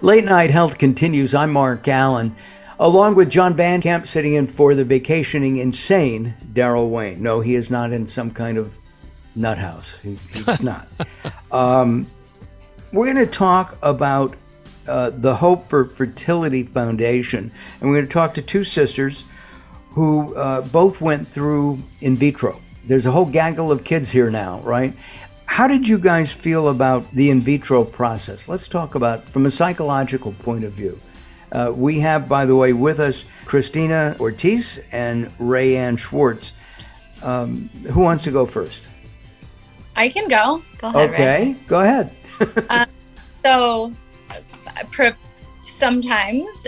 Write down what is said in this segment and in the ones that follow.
Late Night Health continues. I'm Mark Alyn, along with John Bandcamp, sitting in for the vacationing insane Daryl Wayne. No, he is not in some kind of nut house. He's not. We're going to talk about the Hope for Fertility Foundation, and we're going to talk to two sisters who both went through in vitro. There's a whole gaggle of kids here now, right? How did you guys feel about the in vitro process? Let's talk about from a psychological point of view. We have, by the way, with us Christina Ortiz and Rayanne Schwartz. Who wants to go first? I can go. Go ahead, Okay, Ray. Go ahead. So sometimes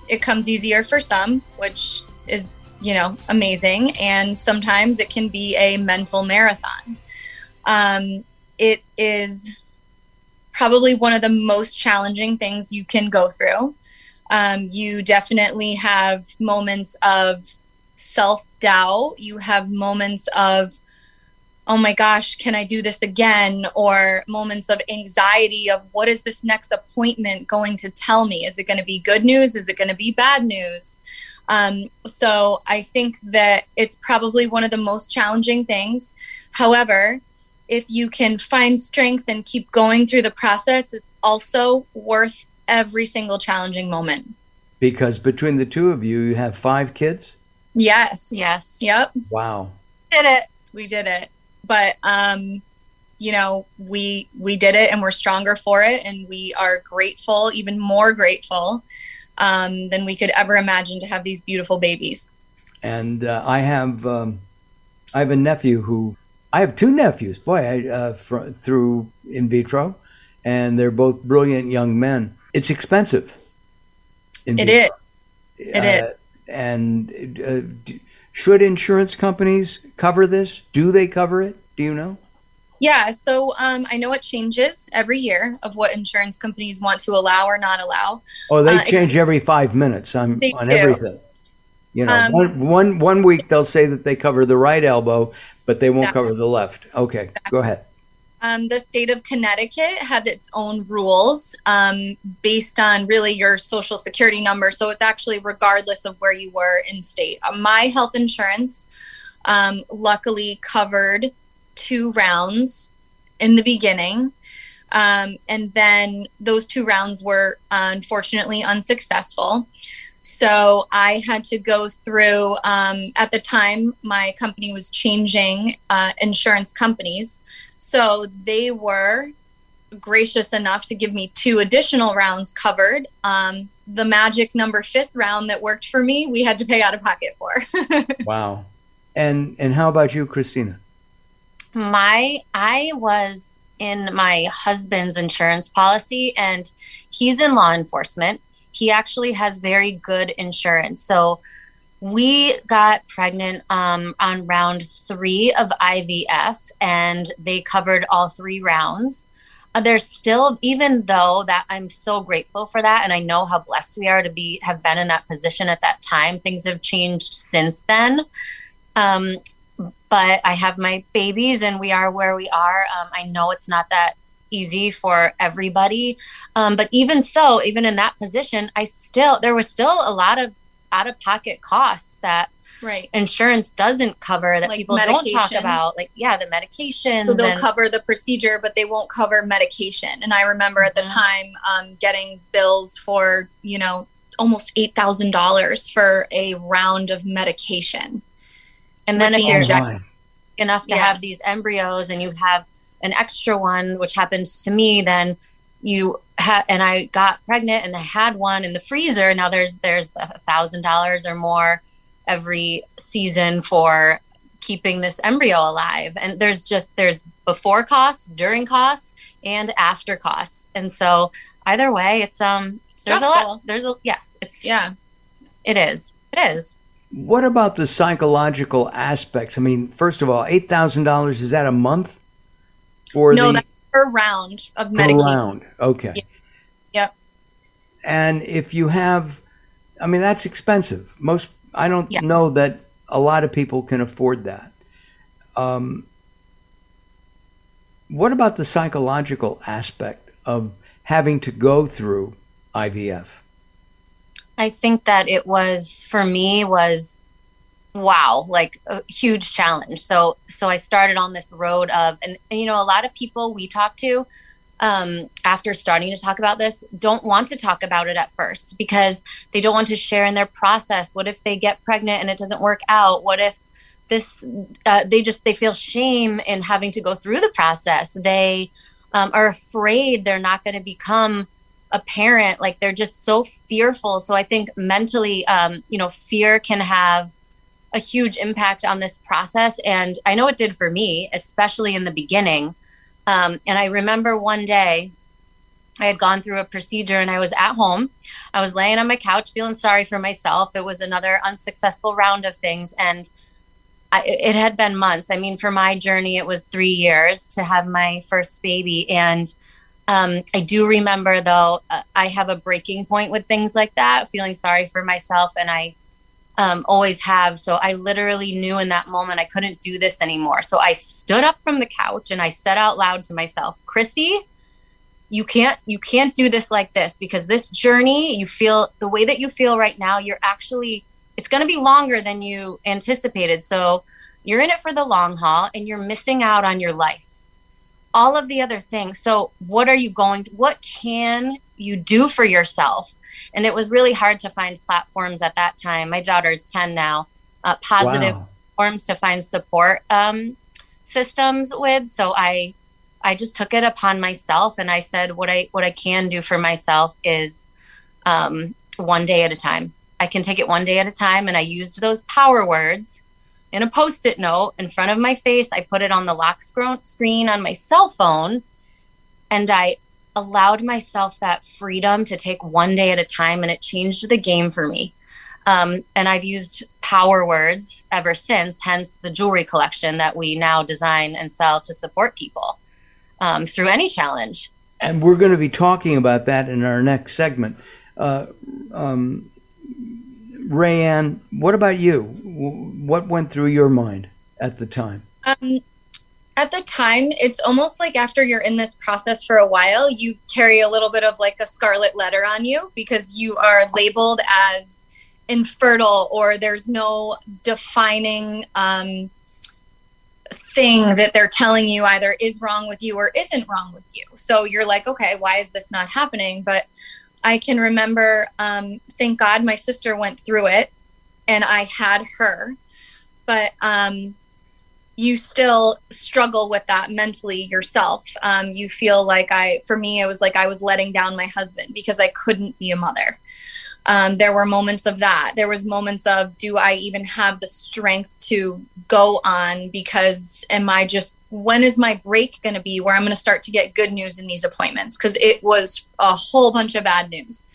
it comes easier for some, which is, amazing. And sometimes it can be a mental marathon. It is probably one of the most challenging things you can go through. You definitely have moments of self-doubt. You have moments of, oh my gosh, can I do this again? Or moments of anxiety of what is this next appointment going to tell me? Is it going to be good news? Is it going to be bad news? So I think that it's probably one of the most challenging things. However, if you can find strength and keep going through the process, it's also worth every single challenging moment. Because between the two of you, you have 5 kids? Yes. Yep. Wow. We did it. But, we did it and we're stronger for it. And we are grateful, even more grateful than we could ever imagine to have these beautiful babies. And I have a nephew who, I have 2 nephews, through in vitro, and they're both brilliant young men. It's expensive. It is. And should insurance companies cover this? Do they cover it? Do you know? Yeah, so I know it changes every year of what insurance companies want to allow or not allow. Oh, they change every 5 minutes on everything. One week they'll say that they cover the right elbow, but they won't cover the left. Okay, go ahead. The state of Connecticut had its own rules based on really your social security number. So it's actually regardless of where you were in state. My health insurance luckily covered 2 rounds in the beginning. And then those 2 rounds were unfortunately unsuccessful. So I had to go through, at the time, my company was changing insurance companies. So they were gracious enough to give me 2 additional rounds covered. The magic number 5th round that worked for me, we had to pay out of pocket for. Wow. And how about you, Christina? I was in my husband's insurance policy, and he's in law enforcement. He actually has very good insurance. So we got pregnant on round 3 of IVF, and they covered all 3 rounds. There's still, even though that I'm so grateful for that, and I know how blessed we are to have been in that position at that time. Things have changed since then. But I have my babies, and we are where we are. I know it's not that easy for everybody. But even so, even in that position, there was still a lot of out-of-pocket costs that insurance doesn't cover, that people don't talk about. The medication. So they'll cover the procedure, but they won't cover medication. And I remember at the time getting bills for, almost $8,000 for a round of medication. And then if you're enough to have these embryos and you have an extra one, which happens to me, then and I got pregnant and I had one in the freezer. Now there's $1,000 or more every season for keeping this embryo alive. And there's before costs, during costs, and after costs. And so either way, it's stressful. It is. What about the psychological aspects? I mean, first of all, $8,000, is that a month? That's per round of medication. Per round, okay. Yeah. Yep. And if you have, that's expensive. I don't know that a lot of people can afford that. What about the psychological aspect of having to go through IVF? I think that it was, for me, was wow, like a huge challenge. So I started on this road of, and you know, a lot of people we talk to, after starting to talk about this, don't want to talk about it at first because they don't want to share in their process. What if they get pregnant and it doesn't work out? What if this, they feel shame in having to go through the process. They are afraid they're not going to become a parent. Like they're just so fearful. So I think mentally, you know, fear can have a huge impact on this process. And I know it did for me, especially in the beginning. And I remember one day I had gone through a procedure and I was at home. I was laying on my couch feeling sorry for myself. It was another unsuccessful round of things. And it had been months. I mean, for my journey, it was 3 years to have my first baby. And I do remember, though, I have a breaking point with things like that, feeling sorry for myself. And I always have. So I literally knew in that moment I couldn't do this anymore. So I stood up from the couch and I said out loud to myself, Chrissy, you can't do this like this, because this journey, you feel the way that you feel right now, it's going to be longer than you anticipated. So you're in it for the long haul and you're missing out on your life, all of the other things. So what can you do for yourself? And it was really hard to find platforms at that time. My daughter's 10 now, positive platforms to find support systems with. So I just took it upon myself and I said, what I can do for myself is one day at a time. I can take it one day at a time. And I used those power words in a Post-it note in front of my face. I put it on the lock screen on my cell phone, and I allowed myself that freedom to take one day at a time, and it changed the game for me. And I've used power words ever since, hence the jewelry collection that we now design and sell to support people through any challenge. And we're going to be talking about that in our next segment. Rayanne, what about you? What went through your mind at the time? At the time, it's almost like after you're in this process for a while, you carry a little bit of like a scarlet letter on you because you are labeled as infertile, or there's no defining thing that they're telling you either is wrong with you or isn't wrong with you. So you're like, okay, why is this not happening? But I can remember, thank God my sister went through it and I had her, but you still struggle with that mentally yourself. You feel like for me, it was like I was letting down my husband because I couldn't be a mother. There were moments of that. There was moments of, do I even have the strength to go on? Because when is my break going to be where I'm going to start to get good news in these appointments? Because it was a whole bunch of bad news.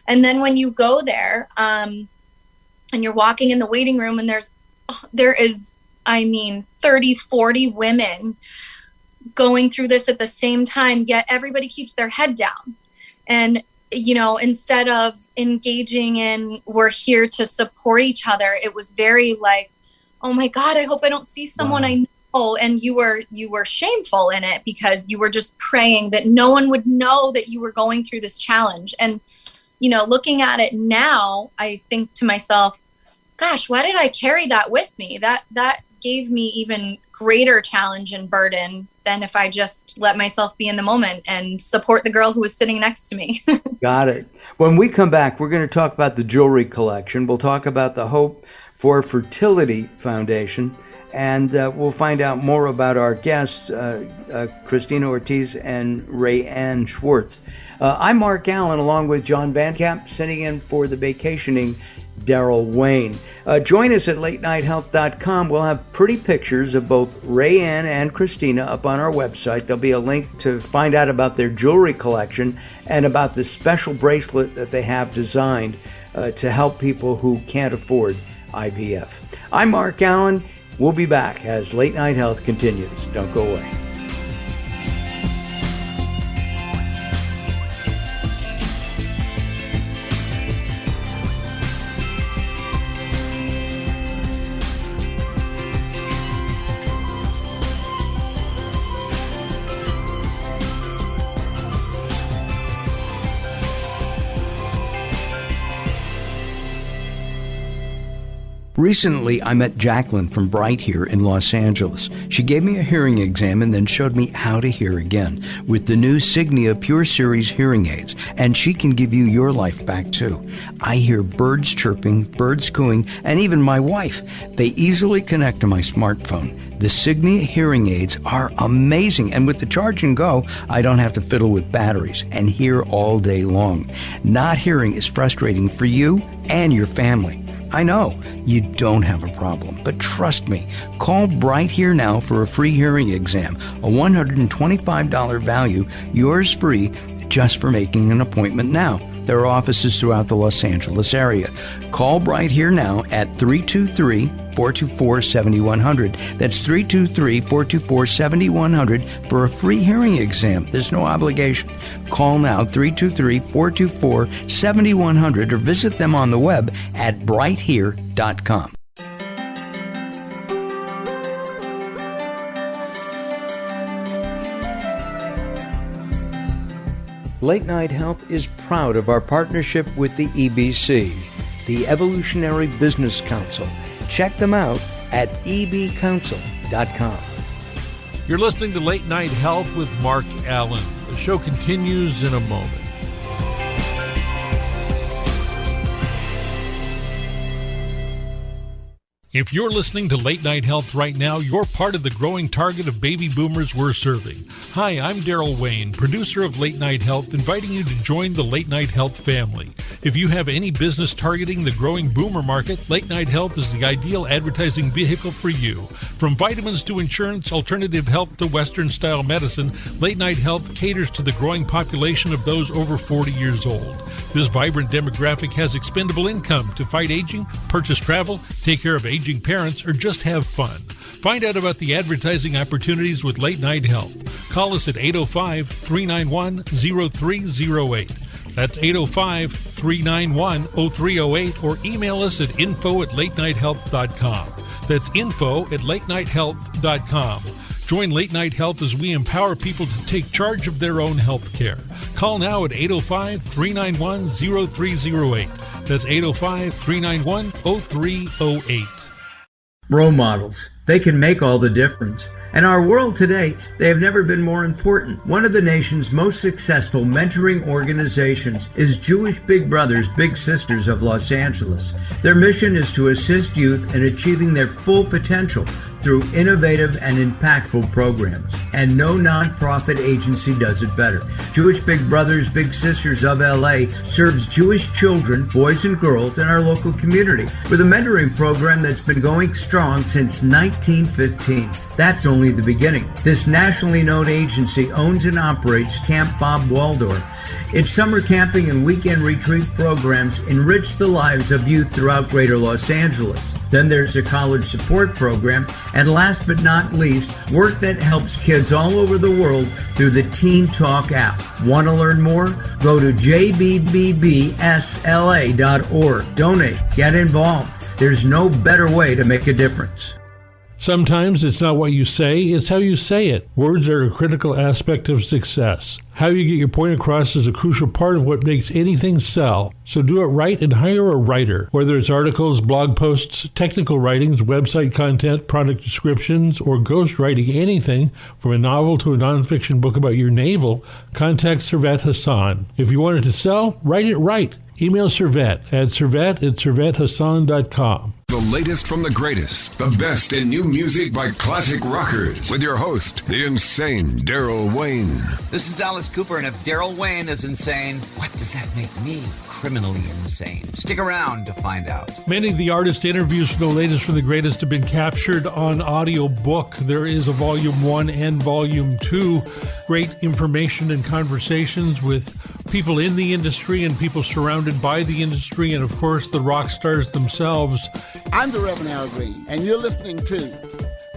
And then when you go there and you're walking in the waiting room and there is 30, 40 women going through this at the same time, yet everybody keeps their head down. And, you know, instead of engaging in, we're here to support each other, it was very like, oh my God, I hope I don't see someone I know. And you were shameful in it because you were just praying that no one would know that you were going through this challenge. And, you know, looking at it now, I think to myself, gosh, why did I carry that with me? That gave me even greater challenge and burden than if I just let myself be in the moment and support the girl who was sitting next to me. Got it. When we come back, we're going to talk about the jewelry collection. We'll talk about the Hope for Fertility Foundation, and we'll find out more about our guests, Christina Ortiz and Rayanne Schwartz. I'm Mark Alyn, along with John Van Camp, sitting in for the vacationing Daryl Wayne. Join us at latenighthealth.com. We'll have pretty pictures of both Rayanne and Christina up on our website. There'll be a link to find out about their jewelry collection and about the special bracelet that they have designed to help people who can't afford IVF. I'm Mark Alyn. We'll be back as Late Night Health continues. Don't go away. Recently, I met Jacqueline from Bright here in Los Angeles. She gave me a hearing exam and then showed me how to hear again with the new Signia Pure Series hearing aids, and she can give you your life back too. I hear birds chirping, birds cooing, and even my wife. They easily connect to my smartphone. The Signia hearing aids are amazing, and with the charge and go, I don't have to fiddle with batteries and hear all day long. Not hearing is frustrating for you and your family. I know you don't have a problem, but trust me, call Bright Here now for a free hearing exam, a $125 value, yours free, just for making an appointment now. There are offices throughout the Los Angeles area. Call Bright Here now at 323-424-7100. That's 323-424-7100 for a free hearing exam. There's no obligation. Call now, 323-424-7100, or visit them on the web at brighthere.com. Late Night Health is proud of our partnership with the EBC, the Evolutionary Business Council. Check them out at ebcouncil.com. You're listening to Late Night Health with Mark Alyn. The show continues in a moment. If you're listening to Late Night Health right now, you're part of the growing target of baby boomers we're serving. Hi, I'm Daryl Wayne, producer of Late Night Health, inviting you to join the Late Night Health family. If you have any business targeting the growing boomer market, Late Night Health is the ideal advertising vehicle for you. From vitamins to insurance, alternative health to Western-style medicine, Late Night Health caters to the growing population of those over 40 years old. This vibrant demographic has expendable income to fight aging, purchase travel, take care of aging parents, or just have fun. Find out about the advertising opportunities with Late Night Health. Call us at 805-391-0308. That's 805-391-0308, or email us at info@latenighthealth.com. That's info@latenighthealth.com. Join Late Night Health as we empower people to take charge of their own health care. Call now at 805-391-0308. That's 805-391-0308. Role models. They can make all the difference. In our world today, they have never been more important. One of the nation's most successful mentoring organizations is Jewish Big Brothers Big Sisters of Los Angeles. Their mission is to assist youth in achieving their full potential through innovative and impactful programs. And no nonprofit agency does it better. Jewish Big Brothers Big Sisters of LA serves Jewish children, boys and girls, in our local community with a mentoring program that's been going strong since 1915. That's only the beginning. This nationally known agency owns and operates Camp Bob Waldorf. Its summer camping and weekend retreat programs enrich the lives of youth throughout Greater Los Angeles. Then there's a college support program, and last but not least, work that helps kids all over the world through the Teen Talk app. Want to learn more? Go to jbbbsla.org. Donate. Get involved. There's no better way to make a difference. Sometimes it's not what you say, it's how you say it. Words are a critical aspect of success. How you get your point across is a crucial part of what makes anything sell. So do it right and hire a writer. Whether it's articles, blog posts, technical writings, website content, product descriptions, or ghostwriting anything from a novel to a nonfiction book about your navel, contact Servet Hassan. If you want it to sell, write it right. Email Servet at servet@servethassan.com. The latest from the greatest, the best in new music by classic rockers, with your host, the insane Daryl Wayne. This is Alice Cooper, and if Daryl Wayne is insane, what does that make me? Criminally insane. Stick around to find out. Many of the artist interviews for the latest from the greatest have been captured on audiobook. There is a Volume 1 and Volume 2. Great information and conversations with people in the industry and people surrounded by the industry, and of course the rock stars themselves. I'm the Reverend Al Green, and you're listening to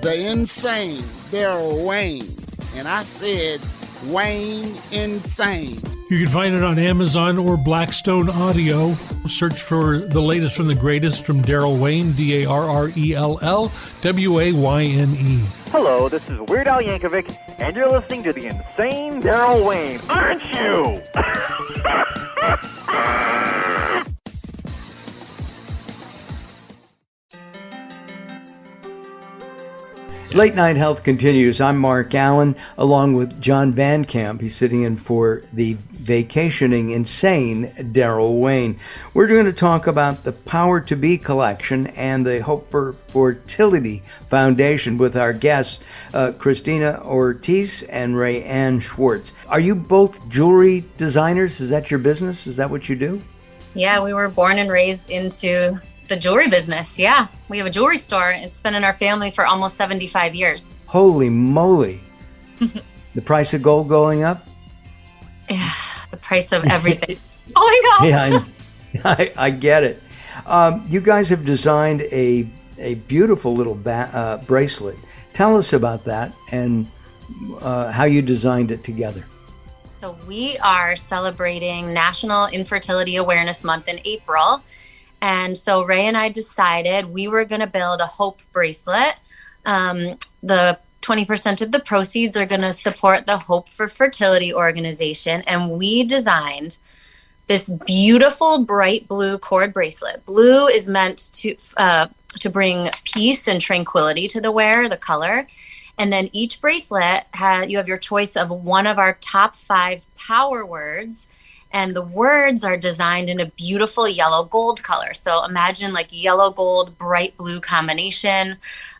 the insane Daryl Wayne. And I said Wayne Insane. You can find it on Amazon or Blackstone Audio. Search for the latest from the greatest from Daryl Wayne, DARRELLWAYNE. Hello, this is Weird Al Yankovic, and you're listening to the insane Daryl Wayne, aren't you? Late Night Health continues. I'm Mark Alyn, along with John Van Camp. He's sitting in for the vacationing insane Daryl Wayne. We're going to talk about the Power to Be collection and the Hope for Fertility Foundation with our guests, Christina Ortiz and Ray Ann Schwartz. Are you both jewelry designers? Is that your business? Is that what you do? Yeah, we were born and raised into the jewelry business. Yeah, we have a jewelry store. It's been in our family for almost 75 years. Holy moly. The price of gold going up? Yeah, the price of everything going up. Yeah, I get it. You guys have designed a beautiful little bracelet. Tell us about that and how you designed it together. So we are celebrating National Infertility Awareness Month in April. And so Ray and I decided we were going to build a hope bracelet. The 20% of the proceeds are going to support the Hope for Fertility organization. And we designed this beautiful bright blue cord bracelet. Blue is meant to bring peace and tranquility to the wearer, the color. And then each bracelet you have your choice of one of our top 5 power words. And the words are designed in a beautiful yellow gold color. So imagine like yellow gold, bright blue combination.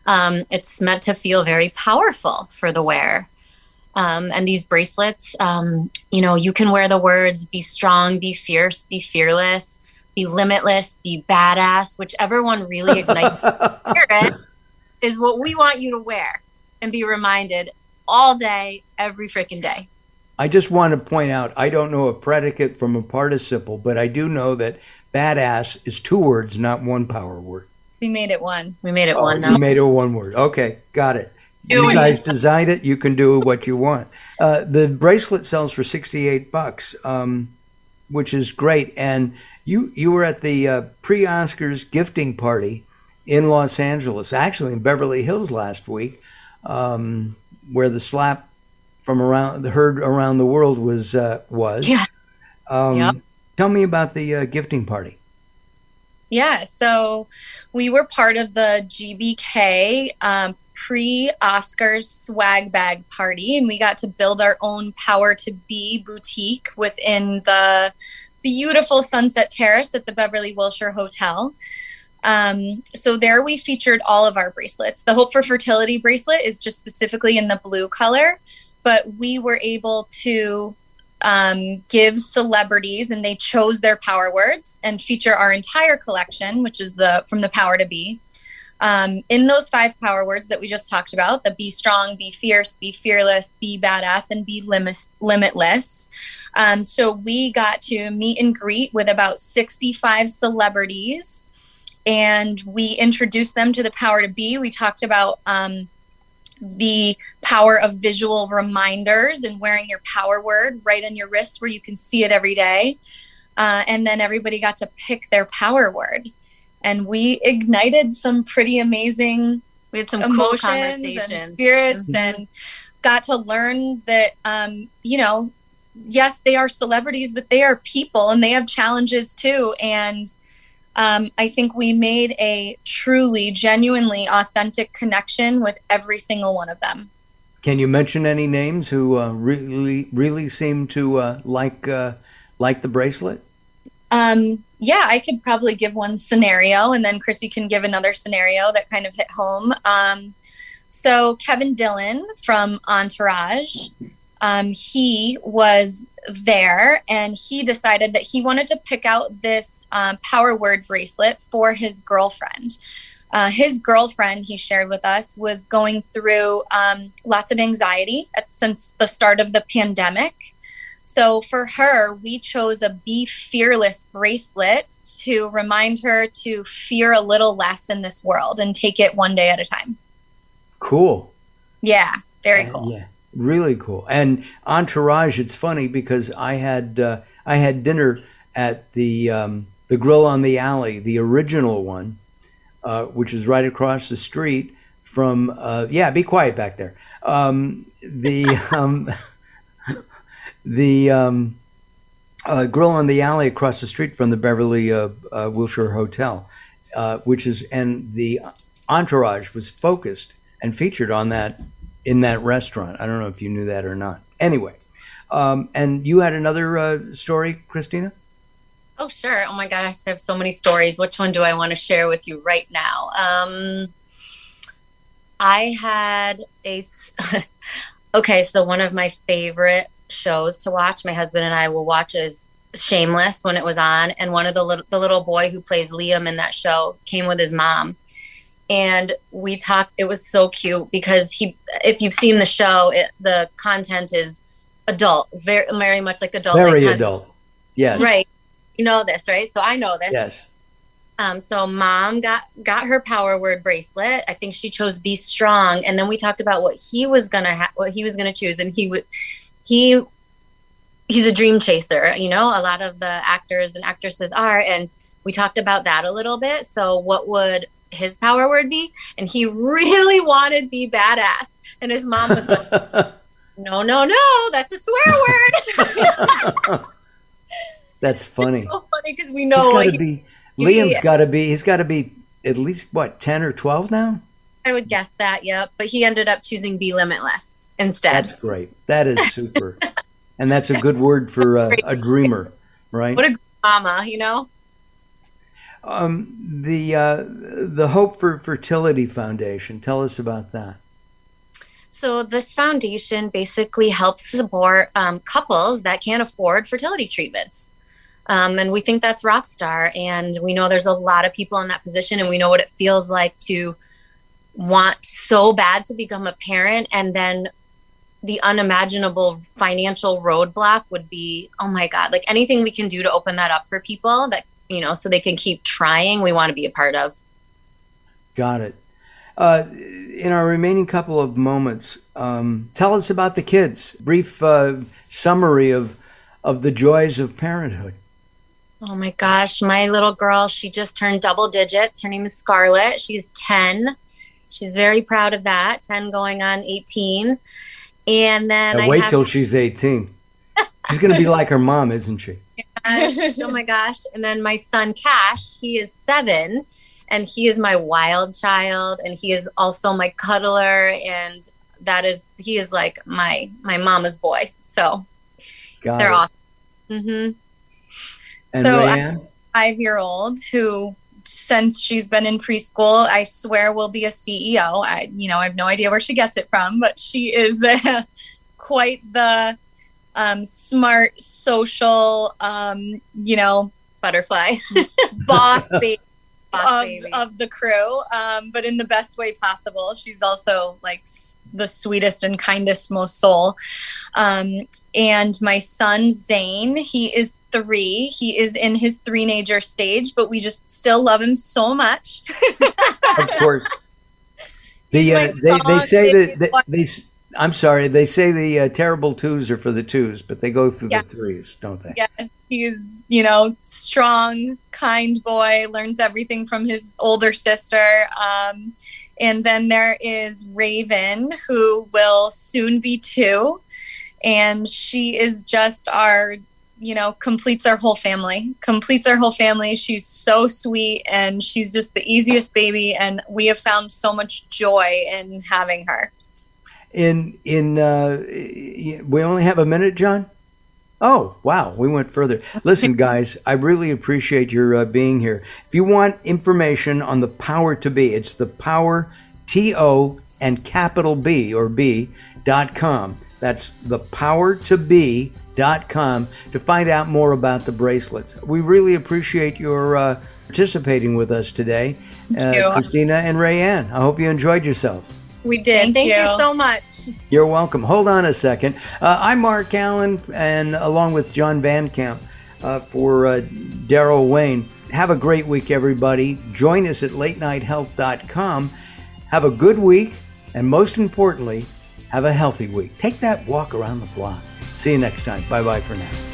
It's meant to feel very powerful for the wearer. And these bracelets, you can wear the words, be strong, be fierce, be fearless, be limitless, be badass, whichever one really ignites your spirit is what we want you to wear and be reminded all day, every freaking day. I just want to point out, I don't know a predicate from a participle, but I do know that badass is 2 words, not 1 power word. We made it one. We made it one. You made it 1 word. Okay, got it. You guys designed it. You can do what you want. The bracelet sells for $68, which is great. And you were at the pre-Oscars gifting party in Los Angeles, actually in Beverly Hills last week, where the slap from heard around the world was. Yeah. Yep. Tell me about the gifting party. Yeah, so we were part of the GBK pre-Oscars swag bag party, and we got to build our own Power to Be boutique within the beautiful Sunset Terrace at the Beverly Wilshire Hotel. So there we featured all of our bracelets. The Hope for Fertility bracelet is just specifically in the blue color, but we were able to give celebrities, and they chose their power words and feature our entire collection, which is from the Power to Be. In those 5 power words that we just talked about, the be strong, be fierce, be fearless, be badass, and be limitless. So we got to meet and greet with about 65 celebrities, and we introduced them to the Power to Be. We talked about the power of visual reminders and wearing your power word right on your wrist where you can see it every day. And then everybody got to pick their power word. And we ignited some pretty amazing cool emotions conversations and spirits, and got to learn that, yes, they are celebrities, but they are people and they have challenges too. And I think we made a truly, genuinely authentic connection with every single one of them. Can you mention any names who really seem to like the bracelet? Yeah, I could probably give one scenario, and then Chrissy can give another scenario that kind of hit home. So Kevin Dillon from Entourage, he was there, and he decided that he wanted to pick out this power word bracelet for his girlfriend. His girlfriend, he shared with us, was going through lots of anxiety since the start of the pandemic. So for her, we chose a Be Fearless bracelet to remind her to fear a little less in this world and take it one day at a time. Cool. Yeah, very cool. Yeah, really cool. And Entourage, it's funny because I had dinner at the Grill on the Alley, the original one, which is right across the street from. Be quiet back there. The Grill on the Alley across the street from the Beverly Wilshire Hotel, and the Entourage was focused and featured on that in that restaurant. I don't know if you knew that or not. Anyway, and you had another story, Christina? Oh, sure. Oh my gosh, I have so many stories. Which one do I want to share with you right now? I had okay, so one of my favorite shows to watch, my husband and I will watch, is Shameless when it was on. And one of the little boy who plays Liam in that show came with his mom. And we talked, it was so cute because if you've seen the show, the content is adult, very, very much like adult. Very adult. Yes. Right. You know this, right? So I know this. Yes. So mom got her power word bracelet. I think she chose Be Strong. And then we talked about what he was going to choose. And he's a dream chaser. You know, a lot of the actors and actresses are, and we talked about that a little bit. So what would his power word be? And he really wanted Be Badass. And his mom was like, no, that's a swear word. That's funny. It's so funny because we know Liam's got to be at least, what, 10 or 12 now? I would guess that, yep. But he ended up choosing Be Limitless instead. That's great. That is super. And that's a good word for a dreamer, right? What a mama, you know? The Hope for Fertility Foundation. Tell us about that. So this foundation basically helps support couples that can't afford fertility treatments. And we think that's rock star. And we know there's a lot of people in that position, and we know what it feels like to want so bad to become a parent. And then the unimaginable financial roadblock would be, oh my God, like anything we can do to open that up for people that, you know, so they can keep trying, we want to be a part of. Got it. In our remaining couple of moments, tell us about the kids. Brief summary of the joys of parenthood. Oh my gosh, my little girl, she just turned double digits. Her name is Scarlett. She's 10. She's very proud of that. 10 going on 18. And then wait till she's 18. She's going to be like her mom, isn't she? Oh my gosh. And then my son, Cash, he is 7. And he is my wild child, and he is also my cuddler, and he is like my mama's boy. So they're awesome. Mm-hmm. And so Rayanne? I have a 5-year-old who, since she's been in preschool, I swear will be a CEO. I have no idea where she gets it from, but she is quite the smart, social, butterfly, boss baby. Of the crew, but in the best way possible. She's also like the sweetest and kindest, most soul. And my son Zane, he is 3. He is in his three-nager stage, but we just still love him so much. Of course. They say that I'm sorry. They say the terrible 2s are for the 2s, but they go through the 3s, don't they? Yes, he's strong, kind boy. Learns everything from his older sister. And then there is Raven, who will soon be 2, and she is just our, completes our whole family. She's so sweet, and she's just the easiest baby, and we have found so much joy in having her. We only have a minute, John? Oh, wow. We went further. Listen, guys, I really appreciate your being here. If you want information on the Power to Be, it's the Power, T-O, and capital B, or B.com. That's the power2be.com to find out more about the bracelets. We really appreciate your participating with us today, Christina and Rayanne. I hope you enjoyed yourselves. We did. Thank you so much. You're welcome. Hold on a second. I'm Mark Alyn, and along with John Van Camp for Daryl Wayne. Have a great week, everybody. Join us at latenighthealth.com. Have a good week, and most importantly, have a healthy week. Take that walk around the block. See you next time. Bye-bye for now.